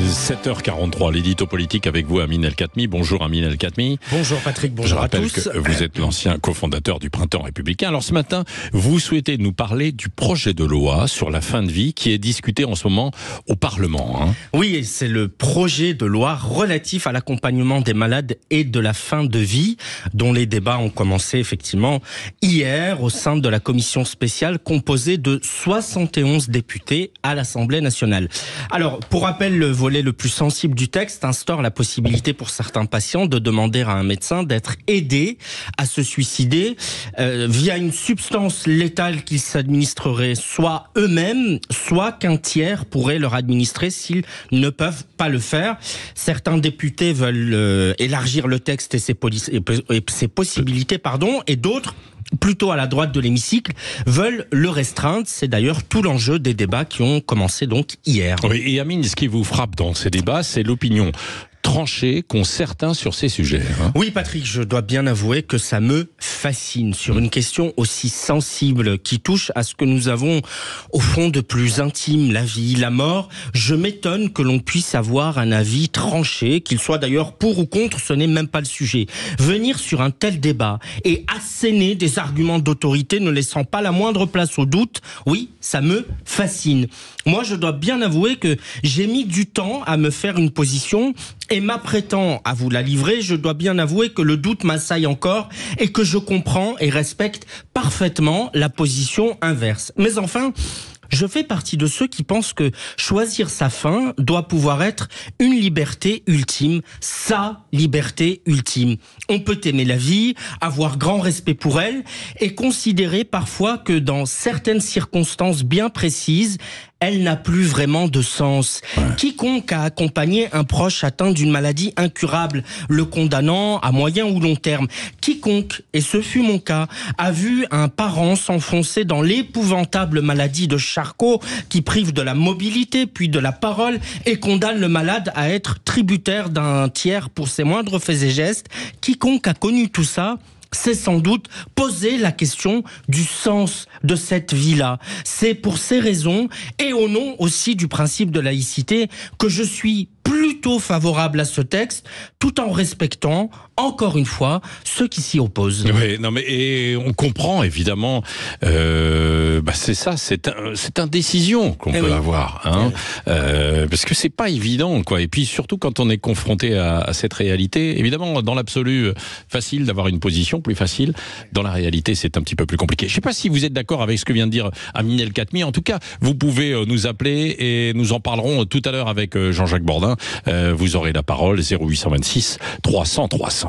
7h43, l'édito politique avec vous, Amine El-Khatmi. Bonjour Amine El-Khatmi. Bonjour Patrick, bonjour à tous. Je rappelle que vous êtes l'ancien cofondateur du Printemps républicain. Alors ce matin, vous souhaitez nous parler du projet de loi sur la fin de vie qui est discuté en ce moment au Parlement. Oui, c'est le projet de loi relatif à l'accompagnement des malades et de la fin de vie, dont les débats ont commencé effectivement hier au sein de la commission spéciale composée de 71 députés à l'Assemblée nationale. Alors, pour rappel, le volet le plus sensible du texte instaure la possibilité pour certains patients de demander à un médecin d'être aidé à se suicider via une substance létale qu'ils s'administreraient soit eux-mêmes, soit qu'un tiers pourrait leur administrer s'ils ne peuvent pas le faire. Certains députés veulent élargir le texte et ses possibilités, et d'autres, plutôt à la droite de l'hémicycle, veulent le restreindre. C'est d'ailleurs tout l'enjeu des débats qui ont commencé donc hier. Oui, et Amine, ce qui vous frappe dans ces débats, c'est l'opinion tranchée qu'ont certains sur ces sujets. Oui Patrick, je dois bien avouer que ça me fascine sur une question aussi sensible qui touche à ce que nous avons au fond de plus intime, la vie, la mort. Je m'étonne que l'on puisse avoir un avis tranché, qu'il soit d'ailleurs pour ou contre, ce n'est même pas le sujet. Venir sur un tel débat et asséner des arguments d'autorité ne laissant pas la moindre place au doute, oui, ça me fascine. Moi, je dois bien avouer que j'ai mis du temps à me faire une position et m'apprêtant à vous la livrer, je dois bien avouer que le doute m'assaille encore et que je comprends et respecte parfaitement la position inverse. Mais enfin, je fais partie de ceux qui pensent que choisir sa fin doit pouvoir être une liberté ultime, sa liberté ultime. On peut aimer la vie, avoir grand respect pour elle et considérer parfois que dans certaines circonstances bien précises, elle n'a plus vraiment de sens. Quiconque a accompagné un proche atteint d'une maladie incurable, le condamnant à moyen ou long terme. Quiconque, et ce fut mon cas, a vu un parent s'enfoncer dans l'épouvantable maladie de Charcot qui prive de la mobilité puis de la parole et condamne le malade à être tributaire d'un tiers pour ses moindres faits et gestes. Quiconque a connu tout ça c'est sans doute poser la question du sens de cette vie-là. C'est pour ces raisons, et au nom aussi du principe de laïcité, que je suis plutôt favorable à ce texte, tout en respectant, encore une fois, ceux qui s'y opposent. Oui, non mais et on comprend évidemment, c'est ça, cette indécision qu'on peut avoir, parce que c'est pas évident, quoi. Et puis surtout quand on est confronté à cette réalité, évidemment, dans l'absolu, facile d'avoir une position, plus facile. Dans la réalité, c'est un petit peu plus compliqué. Je sais pas si vous êtes d'accord avec ce que vient de dire Amine El-Khatmi. En tout cas, vous pouvez nous appeler et nous en parlerons tout à l'heure avec Jean-Jacques Bourdin. Vous aurez la parole, 0826 300 300.